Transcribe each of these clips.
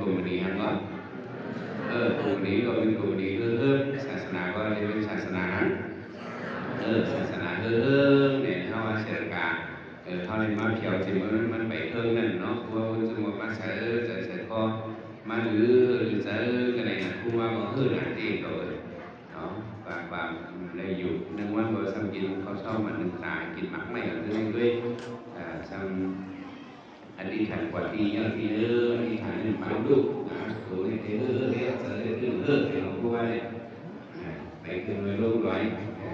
กลุ่มนี้ครับว่ากลุ่มนี้ก็เป็นกลุ่มนี้ศาสนาก็จะเป็นศาสนาศาสนาเนี่ยถ้าว่าเสกาเขาเลยมาเพียวจิมันไปนั่นเนาะว่าจะมาใส่ใส่คอมาหรือใส่กันไหนนะผู้ว่าก็หนักที่ก็เนาะบางเลยอยู่นึกว่าเราทำกินเขาชอบมันหนึ่งตายกินมักไม่ด้วยทำอธิษฐานกว่าที่อธิษฐานมาลูกนะตัวนี้เนี่ยจะได้เราผู้ว่าเนี่ยไปขึ้นไปลูกร้อย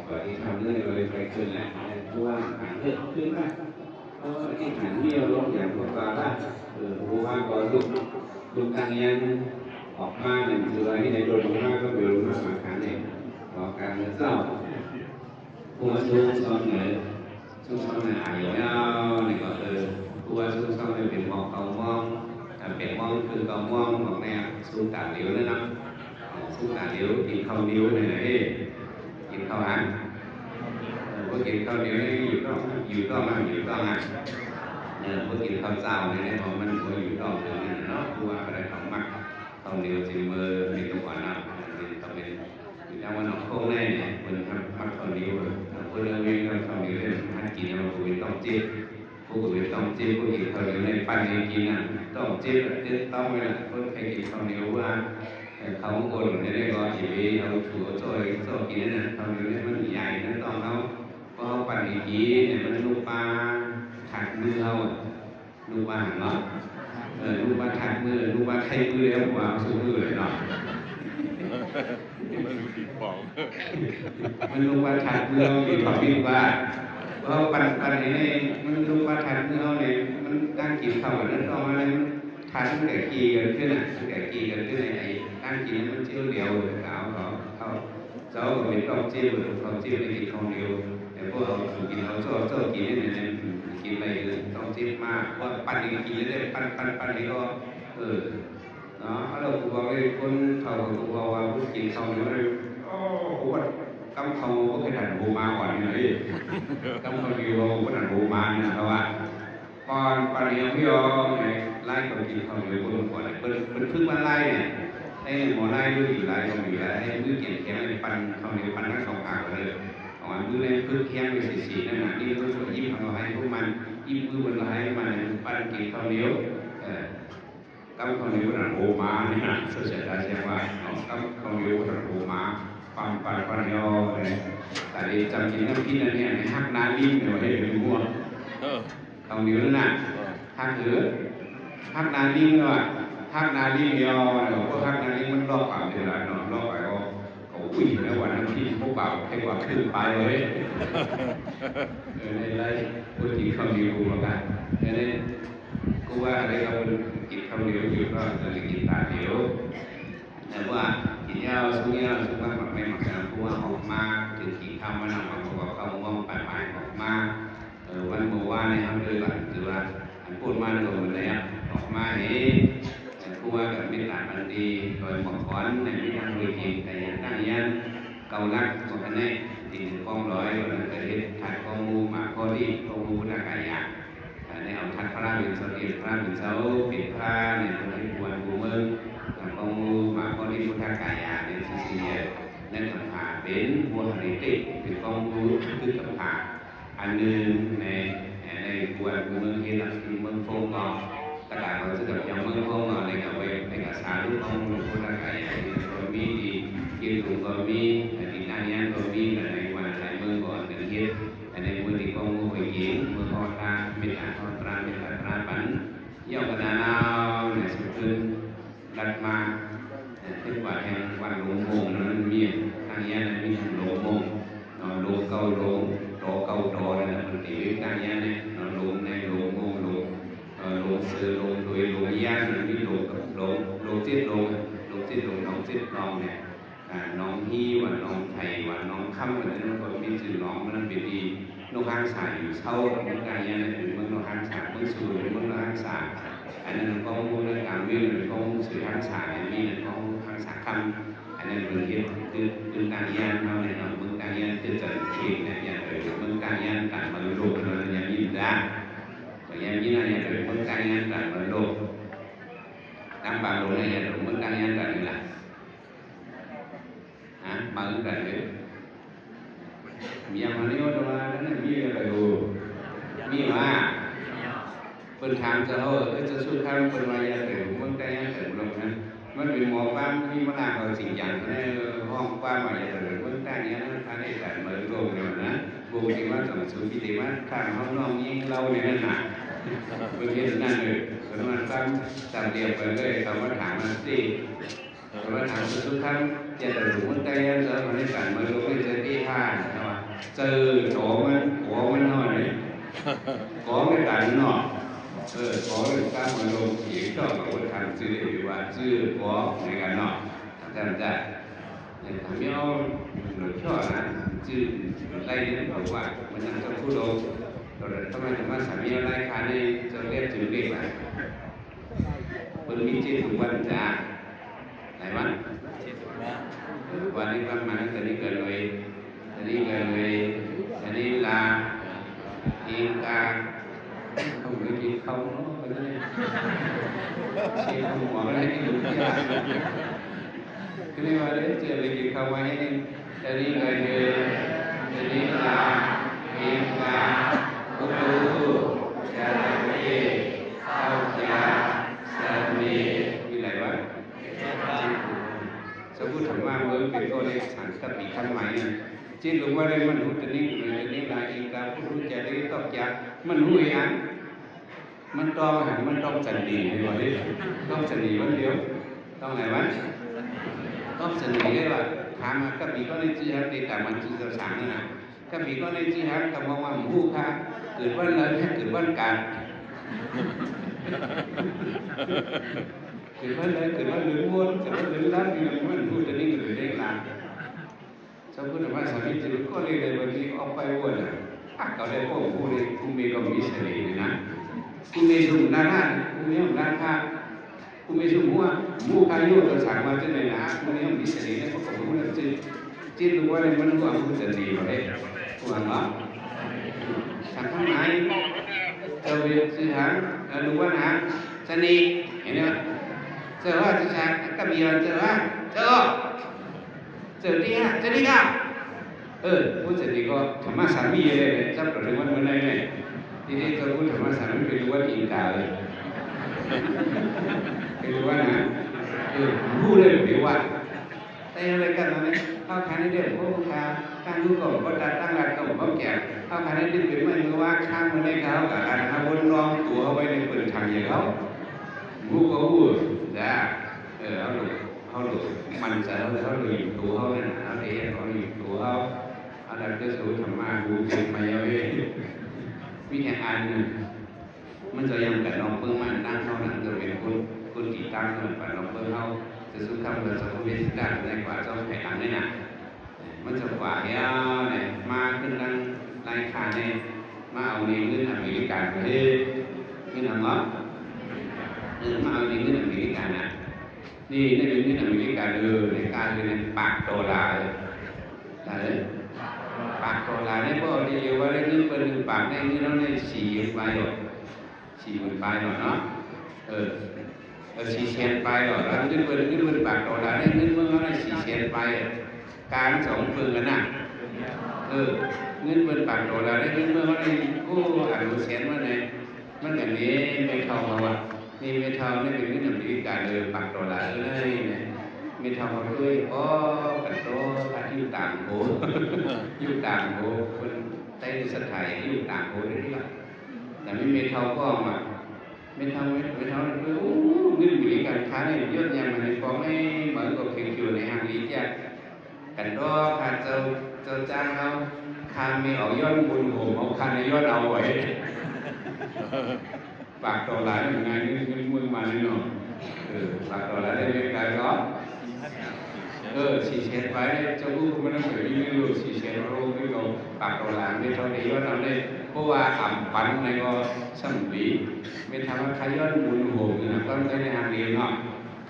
กว่าที่ทำเรื่องเลยไปขึ้นแหละผู้ว่าหันขึ้นมาที่หันเที่ยวลงอย่างพวกเราละผู้ว่าก็ลูกการยังออกมาหนึ่งคืออะไรที่ในโดนลงมาก็เป็นลงมาหมาขาเนี่ยออกการเศร้าผู้ว่าช่วงซ้อนเนี่ยช่วงซ้อนเนี่ยหายแล้วนี่ก็ผู้ว่าช่วงซ้อนเนี่ยเป็นมองเขามองเป็นมองคือเขามองบอกแนวสู้ตาเหลียวเลยนะสู้ตาเหลียวกินข้าวเหนียวเลยกินข้าวหางพวกกินข้าวเหนียวนี่อยู่ต้องพวกกินข้าวเจ้าเนี่ยพอมันพออยู่ต้องเลยเนาะผู้ว่าอะไรของมักข้าวเหนียวจิมเมอร์ในตัวน้ำเป็นต้องเป็นอยู่ทางวันออกโค้งแน่เนี่ยคนทำมักข้าวเหนียวคนเราเองเราข้าวเหนียวเนี่ยมันกินเราคุยต้องเจ็บพวกคุยต้องเจ็บพวกกินข้าวเหนียวในปั้นเองกินน่ะต้องเจ็บต้องเลยพวกใครกินข้าวเหนียวว่าเขาโกนเนี่ยก็chỉเอาถั่วchoกินนั่นข้าวเหนียวเนี่ยมันใหญ่นั่นต้องเขาเพราะปั้นเองกินเนี่ยมันลูกปลาถักมือเอาลูกปลาหันเนาะลูกปลาถักมือลูกปลาไข่มือแล้วว่าสู้มือเลยเนาะมันผิดบอกมันลูกปลาถักมือเอาผิดของผิดว่าเพราะปั้นนี่มันลูกปลาถักมือเอาเนี่ยมันการกินข้าวนั้นต้องมาเลยทานตั้งแต่กีกันขึ้นอ่ะตั้งแต่กีกันขึ้นไอ้การกินมันเชี่ยวเดียวเขาเจ้าก็เป็นต้องเชี่ยวเขาเชี่ยวในกินของเดียวแต่พวกเรากินเราเจ้ากินนี่เนี่ยกินอะไรต้องเชี่ยวมากเพราะปั้นกินได้ปั้นนี่ก็เนาะเราบอกว่าคนเขาบอกว่าผู้กินเขาเนี่ยโอ้โหกำเขาก็ขนาดโบมาก่อนนี่เลยกำเขาอยู่ขนาดโบมาเนี่ยเพราะว่าก่อนเดียวพี่ยอเนี่ยไล่คนกินเขาอยู่คนก่อนเลยเป็นพึ่งมาไล่เนี่ยให้หมอไล่ด้วยอยู่ไล่ก็มีไล่ให้มือเกี่ยงแขนปั้นเขาเนี่ยปั้นทั้งสองขาเลยของมือเนี่ยพึ่งแข้งไปสีนั่นน่ะนี่ต้องยิ้มทำอะไรพวกมันยิ้มมือบนไหล่มันปั้นกินข้าวเหนียวกำข้าวเหนียวขนาดโบมาเนี่ยนะสุดท้ายเชื่อว่ากำข้าวเหนียวขนาดโบมาปั้นยอเลยแต่ดีจำจริงน้ำพริกนั่นเนี่ยในหักน้ำลิ้มเนี่ยให้เป็นมัวข้าวเหนียวนั่นน่ะหักเหลือหักนาลิ้มเนาะหักนาลิ้มยอเนาะเพราะหักนาลิ้มมันรอบปากเท่าไหร่เนาะรอบไปก็อุ้ยแล้ววันนั้นที่พวกเปล่าให้กว่าขึ้นไปเลยในไรพูดถึงข้าวเหนียวมากันนี่กูว่าอะไรเรากินข้าวเหนียวอยู่ก็จะกินตาเหนียวแต่ว่ากินยาวสู้ยาวสู้มากแบบไม่หมักนะกูว่าออกมาถึงกินข้าวมันออกมาบอกข้าวมองปลายออกมาวันโมว่าเนี่ยครับเลยแบบคือว่าพูดมาในตัวมันเลยออกมาเฮ้ผู้ว่ากับมิตรต่างกันดีโดยหมอกขอนในมิตรทางวิจิตรแต่ยังตั้งยันเกาลักสองคะแนนติดกองร้อยวันนั้นเกิดเหตุถัดกองมูหมาข้อที่กองมูนักการยาในเอาทัดพระเป็นสติพระเป็นเสาปิดพระเนี่ยคนที่บวชบูเมืองกองมูหมาข้อที่พุทธกายาเนี่ยสี่นั่นกับผาเป็นบัวหริติเป็นกองมูคือกับผาอันหนึ่งในบวชเมืองเฮลักเมืองโฟงก็กระดาษเขาจะกับยังเมืองโฟงในกับเวในกับสาลูกของหลวงพ่อตาไก่ก็มีดียืนตรงก็มีติดหน้ายันก็มีในวันในเมืองก่อนในเฮ็ดในเมืองที่กองมือไปยิงเมืองพอตาเป็นอาทรตราเป็นตราปันย่อกระดานเอาในสุดคืนดัดมาขึ้นว่าแห่งวันหลวงโมงนั้นมีทางยันมีหลวงโมงนอนโลเก้าโลโตเก้าโตนั่นมันตีวิการยันเนี่ยนอนโลในโลโมงโลซื้อโลโดยโลย่างมีโลกับโลเจ็ดโลน้องเจ็ดน้องเนี่ยน้องฮีว่าน้องไทยว่าน้องค่ำว่านั้นก็มีชื่อน้องมันเป็นดีน้องห้างสายอยู่เช่าเมืองการยันเป็นเมืองน้องห้างสายเมืองสูงเมืองน้องห้างสายอันนั้นก็เมืองการเมืองก็สื่อห้างสายมีก็ห้างสายค่ำอันนั้นเมืองเฮ็ดคือการยันเราเนี่ยเมืองการยันคือจัดเขตเนี่ยอย่างเมืองการยันการมาโลกเราอย่างยิ่งได้อย่างยิ่งเนี่ยเมืองการยันการมาโลกนับ บางลงในยันมึงตั้งยันกันนี่ล่ะฮะบางกันเลยมีอย่างนี้ว่าตัวนั้นมีอะไรอยู่มีว่าเป็นทางจะเขาจะสู้ข้ามเป็นวายาเถิดมึงตั้งยันเถิดลงนั้นมันเป็นหมอฟ้ามีมะนาวเอาสิ่งอย่างในห้องฟ้ามายาเถิดมึงตั้งยันท่านได้แต่เหมือนโลกเนี่ยนะวงที่ว่าสมสุขที่ว่าข้างห้องน้องยิ่งเล่าเนี่ยนะเมื่อกี้นั่นเลยสมมติตามเดียวไปเลยเขามาถามมาสิเขามาถามสุดท้ายจะได้รู้ว่าใจเจอมาในการมาดูไม่เจอที่ท่าใช่ไหมเจอโฉมันหัวมันน้อยขอไม่กันเนาะขอเป็นการมาลงเขียนก็แบบว่าทำชื่อหรือว่าชื่อขอในการเนาะท่านจะทำให้เราหลุดช่อนะชื่อไล่เนี่ยบอกว่ามันยังจะพูดลงเราทำไมถึงว่าสามีไล่ขาในจะเรียกถึงเรียกอะไรเป็นมีเจตุวันจ้าไหนวันวันนี้ประมาณตอนนี้เกิดเลยตอนนี้เกิดเลยตอนนี้ลาอิงกาเขาไม่กินข้าวเนาะไปเลยเชี่ยวหัวอะไรที่อยู่ที่ร้านก็เลยว่าเดี๋ยวเจอไปกินข้าวไว้ให้ตอนนี้เกิดเลยตอนนี้ลาอิงกาอุตุจาระเวข้าวจาสามีมีอะไรวะสมมติถามว่าเมื่อเป็นตัวเลขสารสติทำไมเนี่ยจิตหรือว่าอะไรมันรู้จะนิ่งเลยจะนิ่งลายเองการพูดจะได้ตอบจากมันรู้อย่างมันต้องหันมันต้องจันดีเลยว่าต้องจันดีวันเดียวต้องไหนวะต้องจันดีเลยว่าถามมาก็มีก็ในจีฮันในแต่มันจีจะสั่งนะก็มีก็ในจีฮันกับว่าหมู่ค่ะเกิดวันเลยเกิดวันการเกิดวันเลยเกิดวันหรือม้วนเกิดวันหรือล้านนี่มันพูดจะนิ่งหรือเด้งล้านชาวพุทธว่าสามีจะก็เลยในวันนี้ออกไปวนอ่ะก็ได้พวกผู้ในผู้มีก็มีเสน่ห์นะผู้มีสุ่มด้านหน้าผู้มีสุ่มด้านข้างผู้มีสุ่มหัวมู่ใครโยกสั่งมาจะไหนนะผู้มีมีเสน่ห์เนี่ยเขาบอกว่าจิตรู้ว่ามันรู้ว่าผู้จะดีกว่าได้ผู้หันว่าสั่งข้างไหนเจอวิธีหางรู้ว่าหางเสน่ห์เห็นไหมเจอว่าจะสั่งก็มีอะไรเจอว่าเจอดีฮะเจอดีครับพูดเสร็จดีก็ธรรมะสามีเลยจับประเด็นวันไหนเนี่ยทีนี้จะพูดธรรมะสามีเป็นวันอินกาเลยเป็นวันนะพูดเลยเดี๋ยวว่าแต่อะไรกันนะเนี่ยเข้าขายในเรื่องพวกค้าตั้งรูปก่อนก็ตั้งหลักก่อนก็แก่เข้าขายในเรื่องเป็นไม่เมื่อว่าข้างมาในเขากับการทำวนรองตัวเอาไว้ในเปิดทางอย่างเขาพูดก็พูดจ้าเขาหลุดมันจะเขาหลุดตัวเขาเนี่ยนะเองเขาหลุดตัวเขาอะไรก็สู้ธรรมะดูเป็นมาเยอะเลยวิธีการหนึ่งมันจะยังแต่ลองเพิ่งมันตั้งเขาหนังจะเป็นคนติดตั้งเหมือนกับลองเพิ่งเขาจะสู้คำเราจะพูดได้สิได้ในกว่าจะแข่งขันได้หนักมันจะกว่าเนี้ยเนี่ยมาขึ้นดังรายการเนี่ยมาเอาเงินอเมริกันไปเงินอะไรมาเอาเงินอเมริกันนะนี่เป็นเงินอเมริกันในการเงินปากโดลาร์เลยปากโดลาร์เนี่ยพอที่อยู่ว่าเงินเป็นปากเนี่ยเงินเราเนี่ย40,000 ใบหรอ40,000 ใบหรอเนาะ4,000 ใบหรอแล้วเงินเป็นปากโดลาร์เนี่ยเงินเมื่อเราเนี่ย4,000 ใบการ2 เฟืองกันนะเงินเป็นปากโดลาร์เนี่ยเงินเมื่อเราเนี่ยกู้อ่านเสียนว่าเนี่ยมันอย่างนี้ไม่เข้าเขาอ่ะนี่ไม่เท่านี่เป็นเงินอเมริกันเลยปากโดลาร์เลยเนี่ยไม่เท่าเขาด้วยกันโตอยู่ต่างโหอยู่ต่างโหคนใต้สถานอยู่ต่างโหได้ที่ละแต่ไม่เท่าก็มาไม่เท่าโอ้เงินมีการค้าในยอดยังมันในฟองไม่เหมือนกับเพียงอยู่ในห้างนี้จ้ะกันก็ขาดเจ้าจ้างเขาคานไม่เอายอดบุญโหมเอาคานในยอดเอาไว้ปากโดลาร์ยังไงเงินมือมาแน่นอนปากโดลาร์ได้เป็นการร้อน4,000 ใบเจ้าผู้มันต้องเหมือนมีลูก4,000 โลนี่เราปากโดลาร์ไม่เท่านี้ว่าเราได้เพราะว่าอ่ำปันในก็สัมปีไม่ทำว่าขย้อนบุญโหมนะก็ไม่ได้ทำเองเนาะ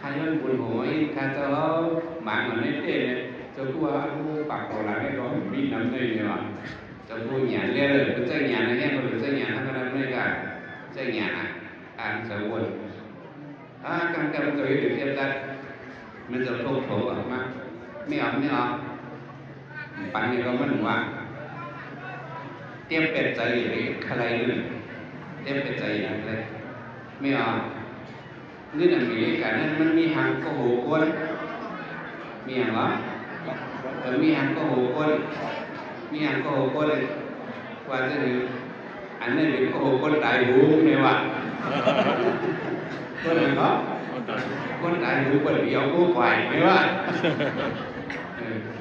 ขย้อนบุญโหมข้าเจ้าหมาเหมือนในเต้เนี่ยเจ้าผู้ว่าผู้ปากโดลาร์ได้ก็มีน้ำได้เนี่ยว่าเจ้าผู้หยาดเลี้ยเลยเป็นเจ้าหยาดนะเนี่ยคนเป็นเจ้าหยาดทำอะไรไม่ได้เจ้าหยาดอ่านสวดกำ cái một cái việc tiếp ra mìnhจะthông thổออกมาไม่ออกปันนี้ก็มันว่าเตรียมเป็ดใจหรืออะไรนึงเตรียมเป็ดใจอะไรไม่ออกนี่น่ะมีการนั้นมันมีหางก็หูก้นมีอย่างวะมีหางก็หูก้นมีหางก็หูก้นเลยว่าจะดูอันนั้นเป็นก็หูก้นตายหูไม่ว่าก็เลยเนาะคนตายหูคนเดียวกูไหวไม่ว่า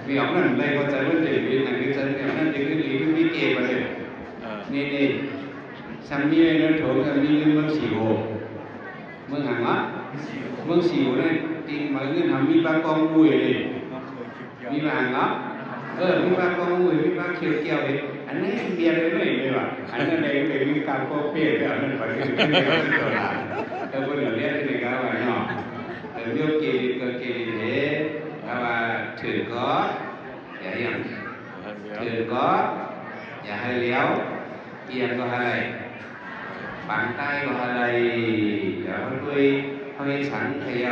vì ông lần đây có trái vấn đề vì là cái chân em đang tính cái lý cái kề vào đây nên sang mi nó thổi sang mi lên mương xì hồ mương hàng á mương xì hồ này thì mấy người làm mi ba con mùi này mi vàng á mi ba con mùi mi ba chiều keo đấy anh ấy bia đấy này mà anh ấy đây cái mi cà phê bia đấy anh ấy phải cái này cái đồ là tôi vừa nói cái này cái bài nhỏ miêu kỳ thế và thử có dạ hiểu thử có dạ hơi léo yên có hơi bàn tay có hơi dạ hơi hơi sẵn thì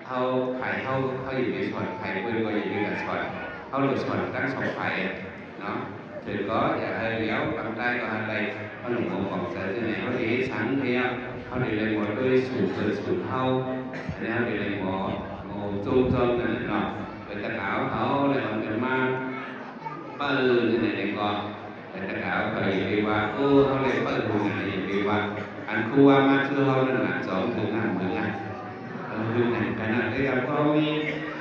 hâu phải hâu hơi bị sọt phải quên coi gì là sọt hâu lột sọt đang sọt phải nó thử có dạ hơi léo bàn tay có hơi hâu lột một vòng sợi thế này hâu thì sẵn thì hâu để lại một đôi sụt hâu để hâu để lại một chung chung này nọ người ta cạo thấu này còn cái ma bơ như này còn người ta cạo phải đi qua côเขาเลยเปิดหูnày đi qua anh khuมาชื่อเขานั่นแหละสองถึงห้าหมื่นนะคือไหนขนาดที่เราก็มี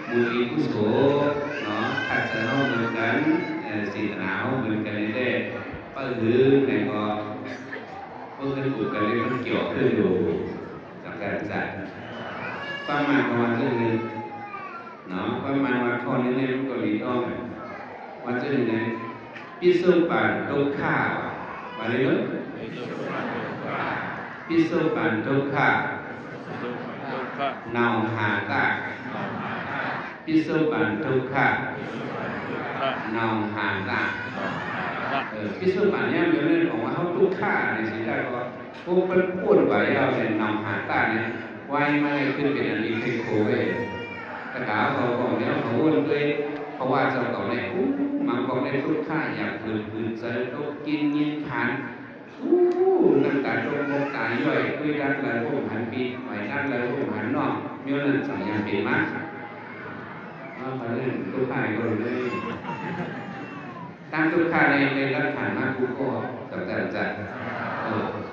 มูลกุศลเนาะขัดเสนาเหมือนกันสีหนาวเหมือนกันนี่ได้เปิดหูไหนก็เพิ่งกันถูกกันเลยมันเกี่ยวขึ้นอยู่จากการจัดประมาณเรื่องนึงเนาะประมาณวันข้อนี้เนี่ยมันก็รีต้องวันเรื่องนี้พิสูจน์ปันตุกข้าวันนี้เนาะพิสูจน์ปันตุกข้าเนาหาตาพิสูจน์ปันตุกข้าเนาหาตาพิสูจน์ปันเนี่ยมันเรื่องของว่าเขาตุกข้าในสิ่งใดก็พวกเป็นพูดไว้เอาเป็นเนาหาตาเนี่ยไว้ไม่ขึ้นเป็นอันนี้คือโคเวแต่ขาเขาบอกเนี่ยเขาอ้วนด้วยเพราะว่าเจ้าเก่าในมันบอกในทุกข้าอยากฝืนใจเขากินยินทานน้ำตาลงน้ำตาย่อยด้วยด้านไหลพวกหันปีไหวด้านไหลพวกหันนอกมีอะไรสั่งอย่างเป็นมากเพราะฉะนั้นทุกข้าก็เลยตามทุกข้าในรัฐฐานมากกูก็จับจัด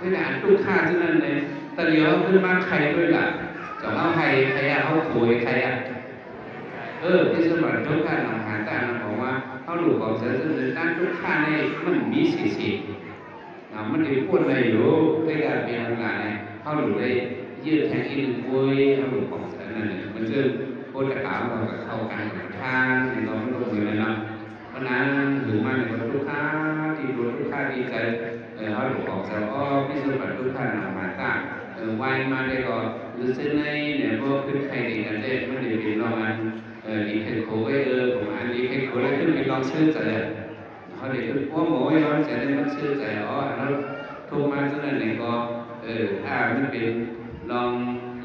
นี่แหละทุกข้าที่นั่นเลยแต่เดี๋ยวขึ้นมาใครด้วยล่ะจะเอาใครเอาโขยใครที่สมัยทุกข้าหนังหาตาหนังบอกว่าเขาหลุดของเสือซึ่งด้านทุกข้าในมันมีสีมันจะพูดอะไรอยู่ได้การเป็นอะไรเนี่ยเขาหลุดได้ยืดแทงอีกปุยเขาหลุดของเสือนั่นเนี่ยมันซึ่งพูดกระถางเรากับเข้ากันกับทางในเราไม่รู้เหมือนกันเนาะเพราะนั้นถึงมาในคนทุกข้าที่รู้ทุกข้าดีใจเขาหลุดของเสือพิสูจน์ทุกข้าหนังหาตาวัยมาได้ก็หรือเส้นในเนี่ยพวกขึ้นใครดีกันได้ไม่ได้เป็นรองอันดีเทคโคไว้ผมอันดีเทคโคได้ขึ้นเป็นรองชื่อใจเขาได้ขึ้นพวกหมอย้อนใจได้มันชื่อใจแล้วทุกมาเท่านั้นเนี่ยก็มันเป็นรอง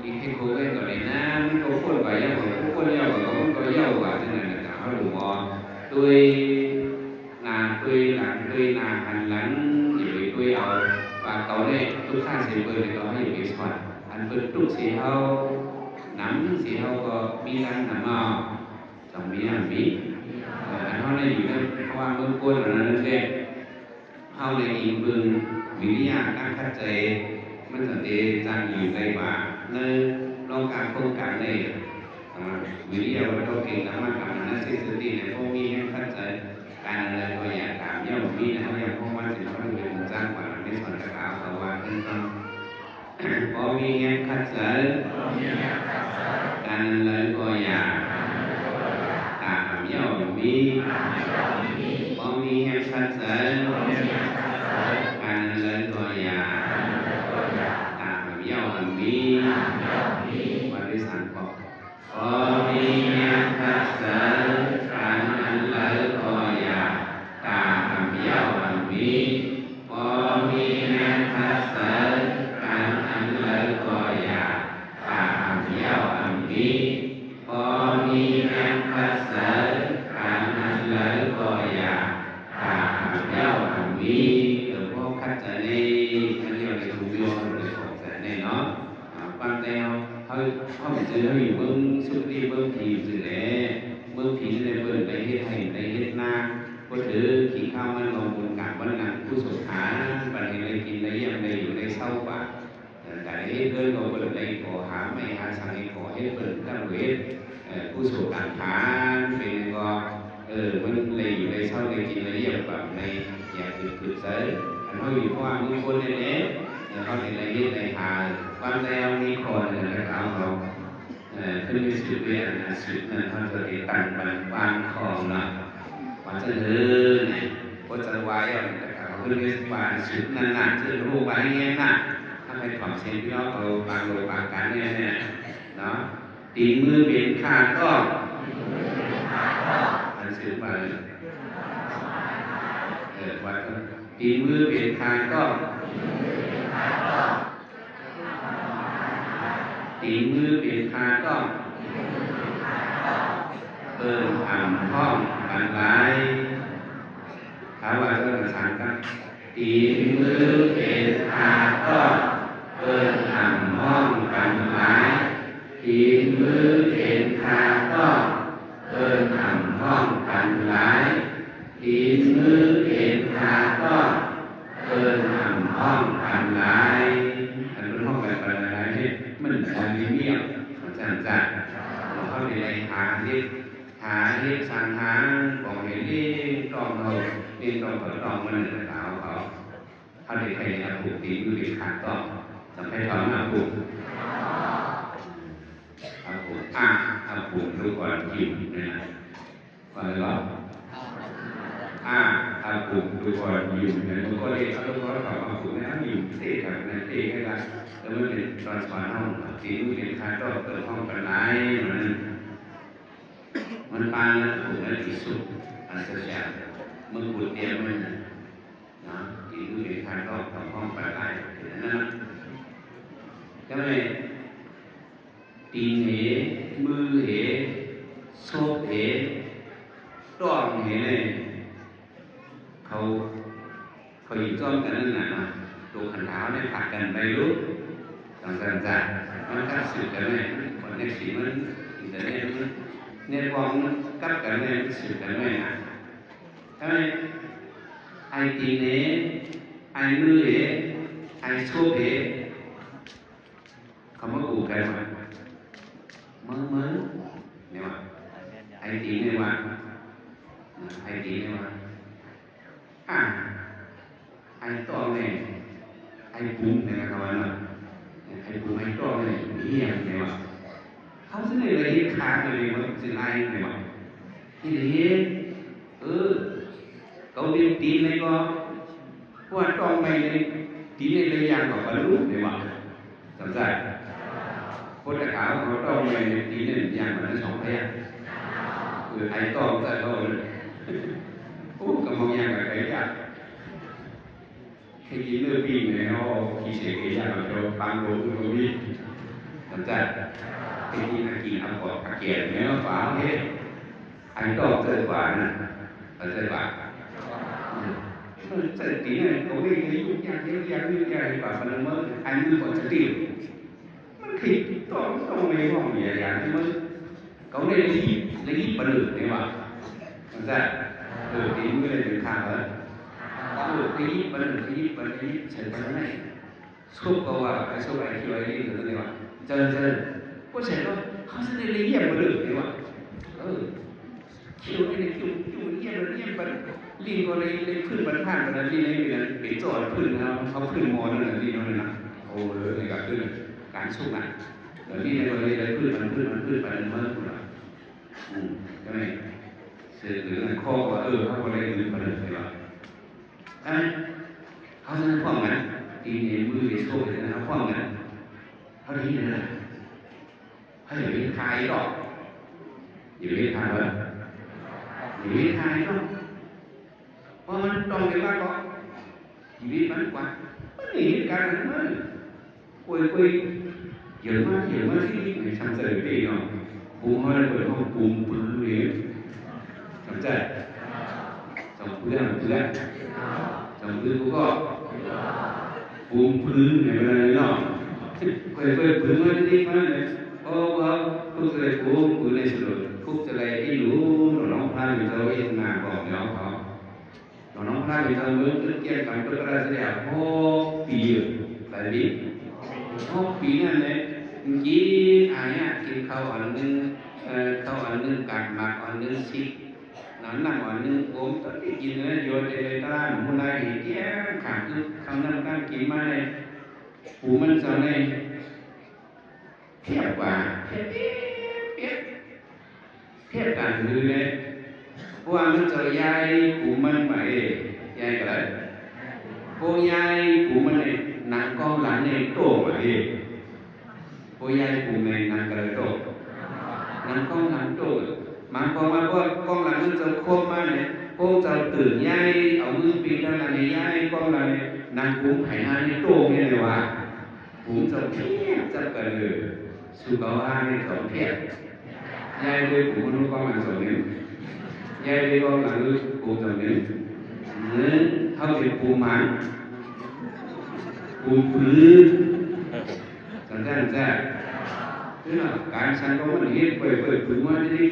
ดีเทคโคไว้ก่อนเลยนะมันก็พูดไปยังผมพูดย่อก็มันก็ย่อกว่าเท่านั้นนะเขาหลวงพ่อด้วยนาด้วยหลังด้วยนาหันหลังอยู่ด้วยเอาvà cầu đây tôi khai sẽ vừa để có hiểu cái soạn anh vừa trúc xì hâu nắm xì hâu có mi răng nằm mò trong mi làm mi anh hôm nayอยู่ในความเบื้องต้นนั้นเองเฮาในอีเบื้องวิทยาการเข้าใจมันจะได้จังอยู่ในว่าในโรงการโครงการในวิทยาวัตถุเก่งนำมาทำนั้นสิ่งที่ในพวกมีให้เข้าใจการอะไรก็อยากถามย่อมมีนะครับอย่างพวกมันสิเขาเป็นมุจ้างกว่าในส่วนกระดาษเขาว่าเป็นต้องพอมีเงี้ยขัดเสยการอะไรก็อยากถามย่อมมีพอมีเงี้ยขัดเสยการอะไรก็อยากถามย่อมมีวันที่สามพอมีเงี้ยขัดเสยการอะไรก็อยากตามเย้าอันมีพอมีแม่ทัศน์การอันเลยก็อยากตาม มีพอมีแรงภาษาการนั้นเลยก็อยากหาเย้ามีหรือพวกคัดใจในอันเดียวในทุกโยนหรือของใจในเนาะบางแต่เขาไปเจอเขาอยู่เบื้องสุดที่เบื้องผีสุดแหล่เบื้องผีในเบื้องในเฮ็ดให้ในเฮ็ดนาก็ถือกินข้าวมันลงบนกาบวันนั้นผู้สุขาบันในกินในเยี่ยมในอยู่ในเศร้าป่าแต่ในเพื่อนเราเปิดในขอหาไม่หาสั่งให้ขอให้เปิดตั้งเวทผู้สุขาขาเป็นก็มันเลยอยู่ในเศร้าในกินในเยี่ยมแบบในอยากฝึกเสริมอันเขาอยู่เพราะว่ามือคนในเนี้ยเขาในเยี่ยมในหาความแรงมีคนนะครับเขาขึ้นไปสืบเรียนสืบนั้นเขาจะได้ตั้งบางคลองนะวันเสาร์เนี่ยก็จะไว้นะครับขึ้นไปบางสืบนั้นน่ะจะรู้ไว้เงี้ยน่ะถ้าเป็นความเสี่ยงที่เราเอาบางโลบางการเนี่ยเนาะตีมือเบี่ยงขาก็อันสืบมาวันตีมือเบี่ยงขาก็ตีมือเบี่ยงขาก็อ่ำห้องกันไรถามว่าเรื่องสั่งกันตีมือเป็นขาก็อ่ำห้องกันไรตีมือเป็นขาก็อ่ำห้องกันไรตีมือเป็นขาก็อ่ำห้องกันไรอันนั้นห้องกันอะไรเนี่ยมันจะมีเมี่ยงมันจะเขาในหาเรียกสั่งหาบอกเห็นนี่ตรองเราเรียนตรองกับตรองมันเป็นสาวเขาในใครเอาผูกตีมือเป็นขาต้องทำให้ท้องเอาผูกเอาผูกรู้ก่อนยิ้มนะก่อนหรอเอาผูกรู้ก่อนยิ้มนะบางคนเรียกเขาต้องเอาผูกนะยิ้มเตะกับนั่นเตะให้ละแล้วมันเป็นตอนสอนห้องตีมือเป็นขาต้องเปิดห้องกันไหนมันปานแล้วถูกแล้วที่สุดอันเสียมึงบุญเดียวมันนะที่ดูในทางรอบของห้องปลายนั้นก็ไม่ตีนเหมือเหโซเหต้อมเหเนี่ยเขาอยู่จ้องกันนั่นน่ะตัวขันเท้าเนี่ยผัดกันไปรู้ต่างๆมันก็สืบกันเลยคนในสีมันอินเทอร์เน็ตเนี่ยพอกับกันเนี่ยสืบกันไม่นะทำไมไอตีเน่ไอมือเอ๋ไอโชว์เอ๋เขามากูกันว่ามือเนี่ยว่าไอตีเนี่ยว่าไอตีเนี่ยว่าไอต่อเนี่ยไอปุ้งเนี่ยเขาว่าเนาะไอปุ้งไอต่อเนี่ยเหี้ยเนี่ยว่าเขาจะได้เลยขาเลยมันจะไล่ไหมวะที่เห็นเขาเรียนตีเลยก็ว่าต้องไปเลยตีเลยอย่างกับบรรลุไหมวะสำคัญคนตะขาวเขาต้องไปตีเลยอย่างแบบนั้นสองพยัญไอ้ต้องแต่เขาโอ้กำลังอย่างกับใครยากแค่ยินเลือดปีเนี่ยเขาขี้เสียขี้ยากเราฟังรู้ตรงนี้สำคัญที่นี่นักกินเอาของเกียรเนื้อฝาเฮ้อันก็เจอกว่านะเจอกว่าเจอตีเนี่ยเขาไม่ได้ยุ่งยากเยอะแยะกว่ามันเมื่ออันนี้ก็จะติดมันผิดต้องในห้องอย่างที่มันเขาได้รีบประดุเนี่ยว่ามันจะตีมือเลยถึงข้างแล้วรีบประดุเฉยประดุไหนสุกก็ว่าไอ้สุกไอ้คิวไอ้นี่หรือเนี่ยว่าเจอก็เสร็จแล้วเขาจะได้เยี่ยมมาเลยดีกว่าคิวนี่คิวเยี่ยมไปลีนก็เลยขึ้นบรรทัดกันลีนนี่นะเป็นโจทย์ขึ้นนะเขาขึ้นมอนั่นน่ะลีนนั่นน่ะโอ้เลยกับขึ้นการสู้น่ะลีนเลยขึ้นมันไปมันเมื่อคุณอ่ะใช่ไหมสื่อหรือข้อว่าเขาก็เลยขึ้นไปเลยว่าเขาจะฟ้องกันตีนมือโซ่เลยนะฟ้องกันเขาได้ยินอะไรให้อยู่ที่ไทยหรอกอยู่ที่ไทยเลยอยู่ที่ไทยหรอกเพราะมันตรงกับว่าก็ชีวิตมันกว่ามันหนีการนั้นมันคุยเยอะมากที่ในชั้นเสรีเนาะ ภูมิพื้นเนี่ยมันเนาะเคยพื้นมาที่มาเนี่ยพอทุกเลยภูมิพื้นในสุดทุกจะเลยที่รู้น้องพระมีเจ้าเองนาบอกน้องเขาน้องพระมีเจ้าเมื่อเกี่ยวกับตัวกระเสียหกปีหลายปี6 ปีนั่นเลยกินอะไรกินข้าวอันนึงข้าวอันนึงกัดหมากอันนึงซิกนั่นอันนึงผมตอนที่กินเนี่ยโยนในตลาดมุนไลเกี่ยขาดคือคำนั้นการกินมาเลยหูมันจะในเทียบกว่าเทียบกันคือเนี่ยเพราะว่ามันจะย้ายหูมันไปย้ายกันเลยพวกย้ายหูมันเนี่ยหนังก้อนหลังเนี่ยโตไปพวกย้ายหูในหนังกระโดดหนังก้อนหลังโตมันพอมาพวกก้อนหลังมันจะโค้งมาเนี่ยพวกจะตื่นย้ายเอามือปีนด้านหลังย้ายก้อนหลังเนี่ยหนังคุ้มไผ่หน้าเนี่ยโตเนี่ยเลยว่าหูจะเพี้ยจะกระเดือสุขภาพเนี่ยจะเพี้ยย้ายด้วยหูมันก้อนหลังสองนิ้วย้ายด้วยก้อนหลังหูสองนิ้วเนื้อเท่าที่หูมันหูพื้นสัญญาณจ้าtức là cái sang có mình hết bởi cứ mà đi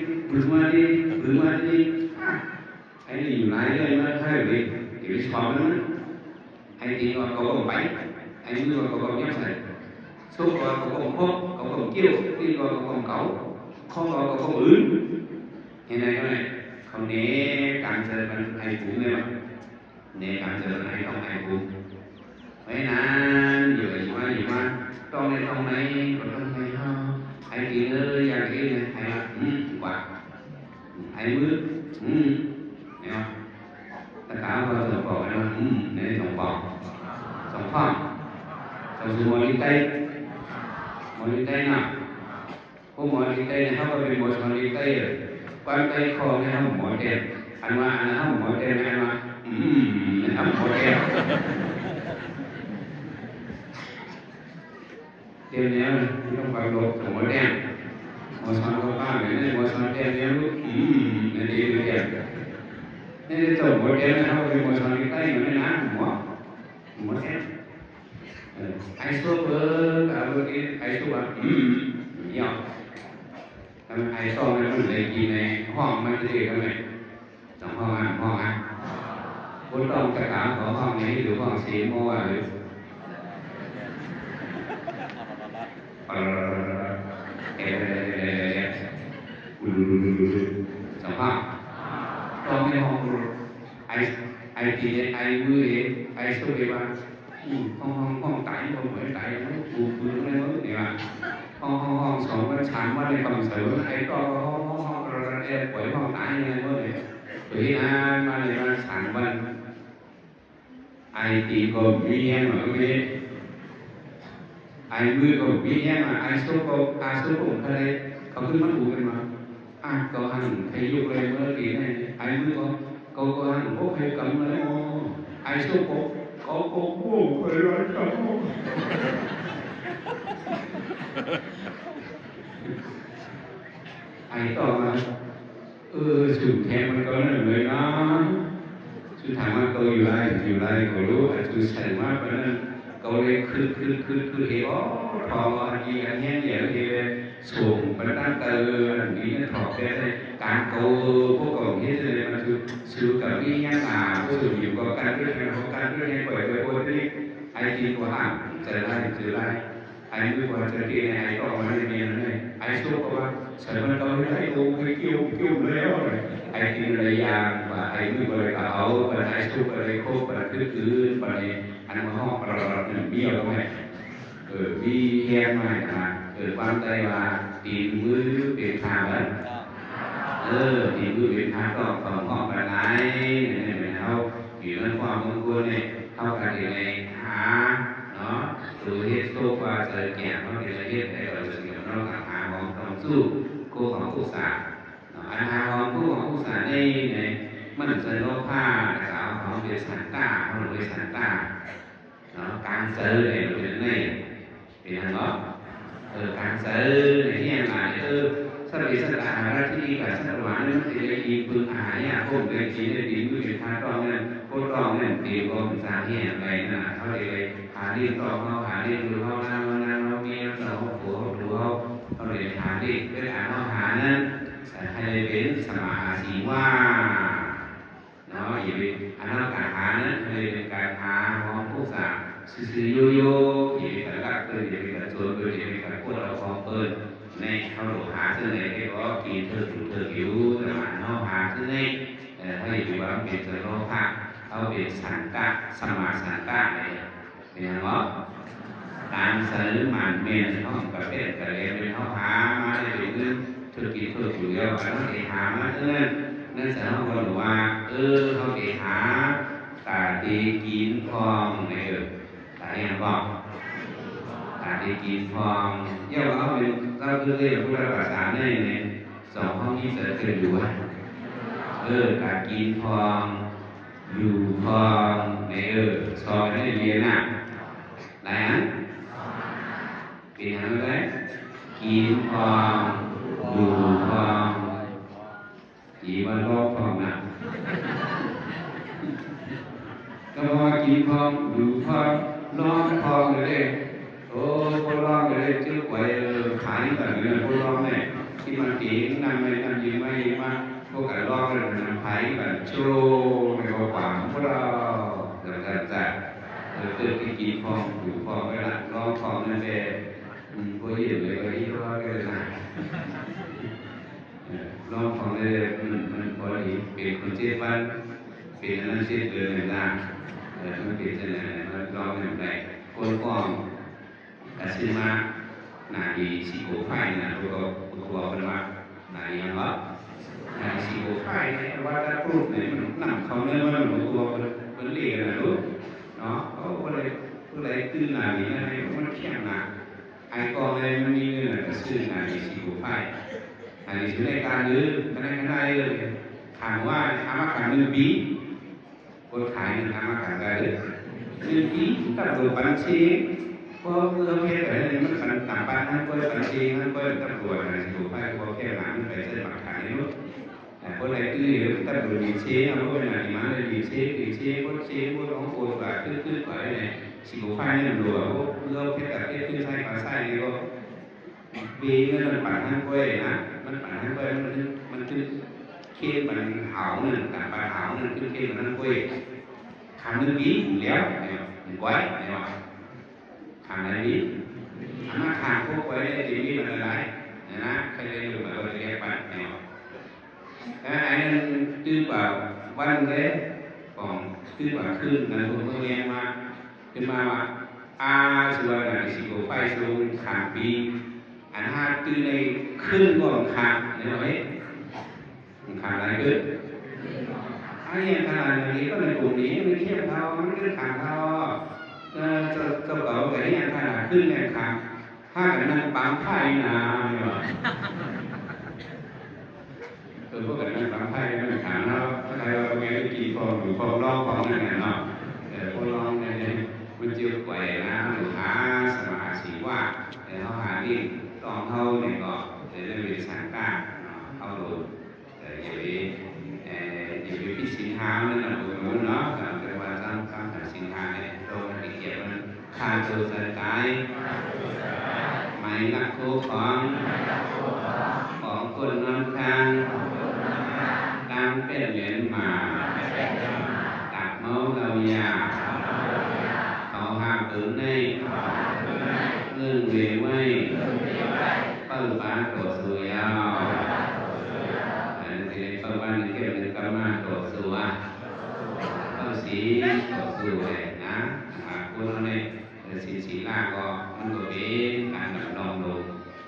anh nhìn lái lên nó thay đổi thì cái xóm đó anh đi qua có cổng bánh anh đi qua có cổng nhấp sạch xúc qua có cổng hốt có cổng kêu đi qua có cổng cáu không có cổng ướn thế này không né càng giờ mình hay phú này mà né càng giờ mình hay không hay phú mấy nàn nhiều mà trong này còn trong này không ai kia ơi nhà kia này hay là quả ai mướt thấy không tất cả bao giờ bỏ nó này dòng bỏ dòng phong dòng dùng mồi đi tây nào hôm mồi đi tây này không có bị mồi đi tây rồi quan tây kho này không mồi đen ăn mà ăn không mồi đen ăn mà không mồi đen đêm nhé không phải đồ của mối đen mối son có ba cái này mối son đen nhé lúc này đi được đẹp nên tổ mối đen này không phải mối son đi tay mà nó ná mối đen ai số bơ cả bơ kia ai số bơ nhiều ai so với mình lấy gì này hoang mà cái gì cái này trong hoang ăn bốn đồng tất cả có hoang này được hoang xí mua à đượcสภาพตอนในห้องไอทีไอมือไอสู้ดีว่าห้องไต่ห้องเหมือนไต่ปูพื้นอะไรวะเนี่ยห้องสองก็ชั้นว่าในคำเสริมไอก็ห้องระเบียบป่วยห้องไต่อะไรวะเนี่ยตัวนี้นะมาในวันชั้นวันไอทีก็มีแง่เหมือนกันai mưa còn biết nhé mà ai số cũng thấyเขาขึ้นมาถูกันมาก็หันใครยุกเลยเมื่อกี้เนี่ยไอ้มือก็หันโอ้ใครกำเลยโอ้ไอ้sốก็โอ้ใครร้อยกำไอ้ต่อมาสุดแทนมันก็นั่นเลยนะสุดท้ายมันก็อยู่ไรก็รู้ไอ้สุดแทนว่าเป็นนั่นก็เลยคือเอ๋พออันนี้อันนี้เนี่ยที่ส่งบรรดาเตอร์อันนี้เนี่ยถอดได้การโกพวกของที่เลยมันคือซื้อกับที่ยังมาพวกอยู่กับการเรื่องงานของการเรื่องงานปล่อยโอนที่ไอทีกว่าห่างจะไล่ไอ้มือกว่าจะที่ไอ้ก็มาในนี้เลยไอ้สู้ก็ว่าเสร็จมันก็ไม่ได้โอ้ยกิ้วแล้วไอ้ที่ระยางว่าไอ้มือก็เลยเอาไอ้สู้ก็เลยโคบคือไปอันมาห้องเราเบี้ยวไหมบี้แห้งไหมความใจว่าตีมือเป็นทางแล้วตีมือเป็นทางก็ของห้องไปไหนเนี่ยเขาอยู่ในความกังวลเนี่ยเขาการที่ในหาเนาะตัวเฮ็ดโซฟาเจอแก่เขาเป็นเฮ็ดให้เราจะเกี่ยวน้องหาของต้องสู้คู่ของคู่สาอันหาของคู่ของคู่สาเนี่ยมันจะโลภะนะครับของเดชันต้าของเดชันต้าการซื้อเนี่ยเป็นนี่เป็นทางđóการซื้อในที่อย่างไรสมัยสตาร์ราที่กับสตาร์วานนั่นคือในทีมพึ่งหายพวกเดินจีนในทีมพึ่งเป็นทางตรงนั้นพวกตรง เนี่ยตีก็เป็นสาเหตุอะไรนะเขาเลยหาเรื่องต่อเขาหาเรื่องดูเขาหน้าเราเมียเราผัวดูเขาเลยหาเรื่องด้วยการเขาหานั้นให้เป็นสมาสีว่าเนาะอย่าไปอันนั้นการหานั้นให้เป็นการหาของผู้สาวซื้อโยโย่อย่าไปการลักอย่าไปการโจรอย่าไปการพูดเราของเปิดในเขาหลงหาซึ่งในที่ก็กินเธอถูกเธอหิวแต่มาเขาหาซึ่งในถ้าอยู่ว่าเป็นเจริญโลภะเอาเป็นสันตะสมาสันตะอะไรเป็นอย่างไรการซื้อหมันเมียนเขาประเภทแต่เรียนเป็นเขาหามาได้ถึงธุรกิจธุรกิจเดียวกันเขาเดหามาเอื้อนนั่นแสดงว่าเขาเดหาตาดีกินทองในตาอย่างบอกตาดีกินทองเยี่ยมเขาเป็นเราคือเรียกพุทธภาษาในสองห้องที่เสด็จอยู่การกินทองอยู่ทองในซอยในเรียนไหนเป็นอย่างไรกินทองอยู่ทองกี่วันรอบทองก็มากินทองอยู่ทองนอนทองเลยโอ้คนร้องเลยชื่อไว้ขายแบบนี้คนร้องเนี่ยที่มันตีนั่งไม่นั่งยืนไม่มาพวกกันร้องเลยมันไผ่แบบโชว์ในกระเป๋าพวกเราจะเติมกินทองอยู่ทองไปละร้องทองนั่นเองพวกยืนเลยก็ยิ่งร้องกันนะร้องทองเลยมันพอดีเป็นคนเจ็บบ้านเป็นนั้นเจ็บเกินเลยนะมันเป็นจะไหนมันร้องอย่างไรคนฟ้องแต่ซื้อมาหนาดีสีโกไฟนะตัวเป็นว่าหนาอย่างวะหนาสีโกไฟเนี่ยว่าถ้าพูดเนี่ยมันนำเขาเนี่ยมันตัวเป็นเรียกนะรู้เนาะเขาเลยตื้อหนาดีนะมันแข็งหนาไอ้กองเลยมันมีเงินแต่ซื้อหนาดีสีโกไฟอันนี้ซื้อในการยื้อก็ได้เลยถามว่าถามว่าขาย1 ปีคนขายถามว่าขายได้เลย1 ปีถ้าเราบัญชีพอเมื่อเพศอะไรมันขันต่างบ้านนั่นก็บัญชีนั่นก็ตำรวจนะถูกไปพอแค่หลังไปเส้นหลักฐานนี่นู้นแต่คนไหนตื้อตำรวจดีเชี่ยเอาเป็นอะไรมาเลยดีเชี่ยคนเชี่ยคนร้องโวยว่าตื้อว่าอะไรสิบไฟนี่มันรัวพวกเมื่อเพศกับเพศตื้อใส่ปลาใส่นี่ก็ปีนั่นมันปั่นทั้งกล้วยนะมันปั่นทั้งกล้วยมันตื้อเขี้ยมันหาวนั่นต่างปลาหาวนั่นตื้อเขี้ยมันทั้งกล้วยทำ1 ปีแล้วเนี่ยมันไว้เนี่ยทางไหนนี้ทางทางพวกไว้ในที่นี้มันอะไรนะใครเรียนอยู่แบบเราเรียนไปเนี่ยแต่อันนั้นตื้อแบบวันเลยของตื้อแบบขึ้นนะผมเรียนมาขึ้นมาว่าส่วนอะไรสิโกไฟสูงขางปีอัน5ตื้อในขึ้นก่อนขางเนี่ยว่าขางอะไรขึ้นไอ้ยังขนาดนี้ก็ในกลุ่มนี้ไม่เข้มเท่ามันขึ้นขางเท่าจะเก่าแต่ยังขนาดขึ้นแรงขางถ้ากันนั่งปั๊มไพ่นาเนี่ยพวกกันนั่งปั๊มไพ่นั่งขางเนาะถ้าใครเราเงี้ยกินฟองหรือฟองล่องฟองนั่นเนาะพวกล่องเนี่ยมันเจียวแหวนนะหรือหาสมาสีว่าแต่เขาหาที่ตองเขาเนี่ยก็จะได้เป็นสังกัดเขาโดนแต่อย่าไปพิสิทธิ์หาเนี่ยนะดูเนาะการเป็นวันสร้างแต่สินค้าเนี่ยโดนมันเกี่ยวมันขาดตัวสายไม่นักโคของคนนอนทางตามเป็นเหรียญมาตักเมาเรายาเขาหาตื่นในเงื่อนเวไว้เปิดบ้านตัวสุยาวอันที่เปิดบ้านนี่เกี่ยวกับกรรมะตัวสุวะเปิดสีตัวสุเลยนะคุณเนี่ยสีลาก็มันก็เป็นการแบบลองดู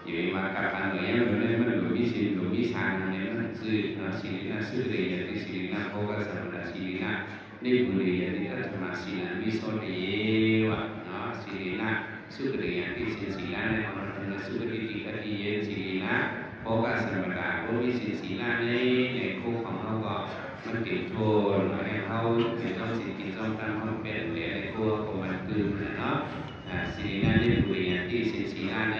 อยู่มากับการเหนื่อยมันเลยมันหลุดวิชาเนี่ยมันซื้อสีน่าซื้อเรียนที่สีน่าโฟกัสกับสีน่านี่บุรีที่เราทำสีน่าวิโสดีวะเนาะสีน่าสุขเรียนที่สีน่าเนี่ยเราทำสุขเรียนที่กันที่สีน่าโฟกัสกับการพวกวิสีน่าในคู่ของเขาก็มันติดโทนให้เขาเป็นต้องสิ่งที่ต้องทำเขาเป็นเรียนในคู่ของมันคือเนาะสีน่าเรียนบุรีที่สีน่าใน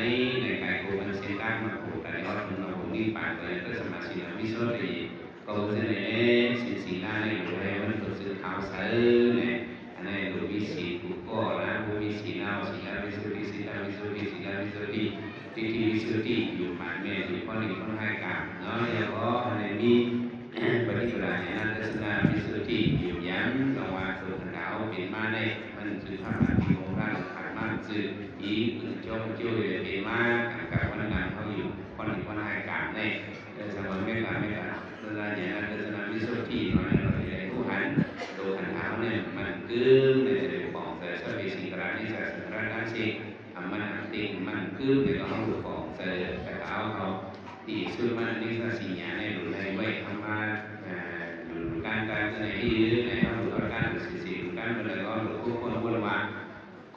การคู่มันเส้นด้านมาคู่กันแล้วถึงเราคู่นี้ผ่านเลยก็สมาสีน่าวิโสดีก ก็จะในสิ่งนั้นในอยู่ในมันก็จะข่าวสารเนี่ยอันนี้ดูวิสีกุกก็นะดูวิสีน่าสีน่าวิสุทธิสีน่าวิสุทธิสีน่าวิสุทธิที่วิสุทธิอยู่หมายแม่ที่พ่อหนึ่งพ่อให้กันเนาะแล้วก็อันนี้มีปฏิปทาเนี่ยนั่นก็คือวิสุทธิอยู่ยันลงมาสู่ดาวเป็นมาได้มันคือพระมหาที่องค์ร่างขันมากคืออีคือโจ้โจ้เป็นมากับวันนั้นเขาอยู่พ่อหนึ่งพ่อให้กันในสมัยไม่กันเวลาเนี่ยนั่นก็คือวิสุทธิเนาะเราจะได้ผู้หันโดยขันเท้าเนี่ยมันคือในเรื่องของแต่สวิสิกรานิสัยสังรานัสิมันติดมันคือในเรื่องของแต่เท้าเขาตีสุดมันนี่ก็สิ่งอย่างในหรือในไว้ทำมาหรือการในที่ในเขาหรือการหรือสิ่งการอะไรก็หรือผู้คนพูดว่า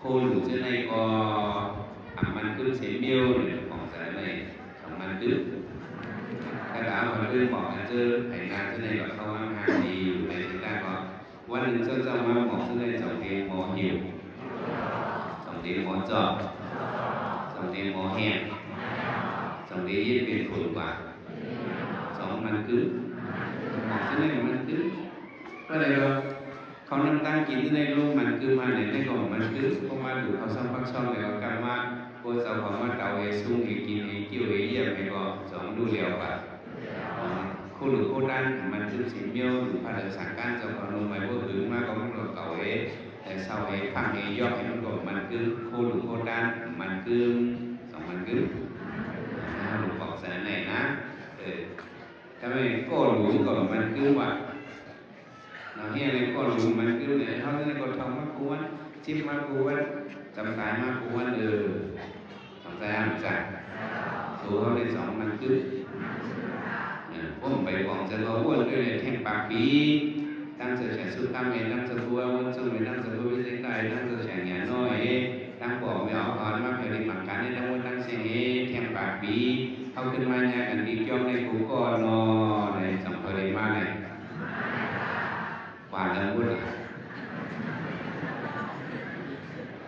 คนหรือจะในก็มันคือเสียเมียวในของแต่ในของมันคือถ้าเราคนอื่นบอกนะเจอไอ้งานที่ในแบบเขาว่างานดีอยู่ในที่ได้ก็วันหนึ่งเจ้ามาบอกที่ในสองเดียมอหิวสองเดียมอจอบสองเดียมอแห้งสองเดียยิ่งเป็นผลกว่าสองมันคือบอกที่ในมันคือก็เลยว่าเขานั่งตั้งกินที่ในรูปมันคือมาในก่อนมันคือพวกมาดูเขาซ้ำพักซ้อมเลยว่าการว่าโคเสาของมาเตาเอซุ่งเอกินเอกิ้วเอเยี่ยมเอก็สองดูเหลียวป่ะคู่หรือคู่ด้านมันคือสิ่งเมียวหรือผลิตสังการจะcòn lùi mày vô hướng mà có một cầu ấyแต่sau ấy phẳng ấy do cáiมันก็มันคือคู่หรือคู่ด้านมันคือสองมันคือหรือบอกแสนไหนนะทำไมก็หลุมก็มันคือว่าเราเฮียในก็หลุมมันคือเนี่ยเขาจะก็ทำมากวนชิมมากวนจำสายมากวนจำสายอ่านจัดตัวเขาในสองมันคือผมไปบอกจะเขาวนด้วยแท่งปากปีตั้งเสือแฉสุดตั้งเองตั้งเสือบัววนซึ่งไม่ตั้งเสือบัววิเศษได้ตั้งเสือแฉหยาน้อยตั้งบอกไม่ออกก่อนมาเพียงในหมักการในตั้งวนตั้งเสียงแท่งปากปีเขาขึ้นมาเนี่ยกันดีจ้องในกูก็นอในสองคนมาในว่าเรื่องวุ่น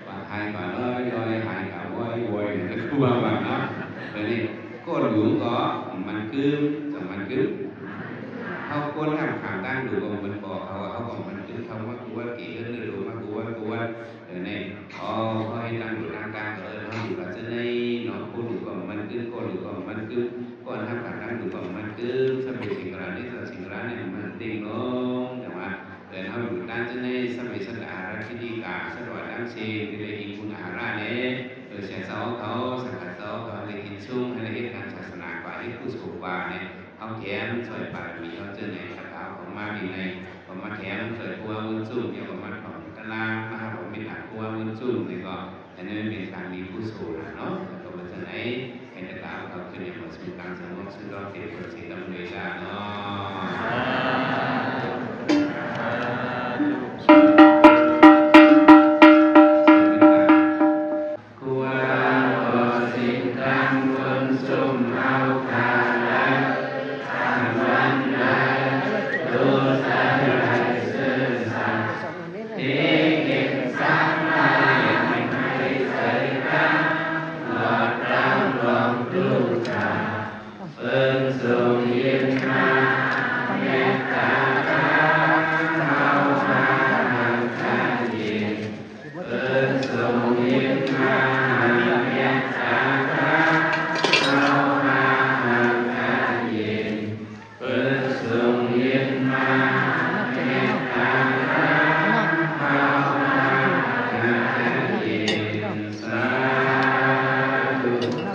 ว่าหายก่อนเลยหายก่อนวยเนี่ยคือว่าแบบเนาะเลยนี่ก็หลวงก็มันคือมันคือเขาคนทำข่าวตั้งดูว่ามันบอกเขาบอกมันคือเขาว่ากูว่ากี่เรื่องดูว่ากูว่าเนี่ยเขาให้ตั้งดูตั้งกลางเขาอยู่กับเจ้าในเนาะกูดูว่ามันคือก็ดูว่ามันคือก่อนทำข่าวตั้งดูว่ามันคือสมัยสิงห์รานี่สิงห์ราเนี่ยมันติงน้องแต่ว่าแต่เขาอยู่ด้านเจ้าในสมัยสันดาราคิดีกาสวัสดิ์ดังเชนเลยอิงคุณอาราเนี่ยเสียเสาเขาสังกัดเสาเขาเลยกินชุ่มให้เหตุการศาสนากว่าที่ผู้สูงว่าเนี่ยเขาแถมสวยปากมีเขาเจอในคาถาของมาดีในของมาแถมสวยพัวมุนซุ่มเนี่ยของมาของตะลางมาหาผมเป็นหางพัวมุนซุ่มนี่ก็อันนี้เป็นการมีผู้สูงเนาะก็มาจากไหนให้ตะลางเขาขึ้นอย่างมาสู่การสงบซึ่งเราเก็บประสิทธิ์ตำรวจได้เนาะ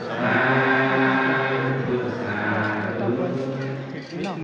สา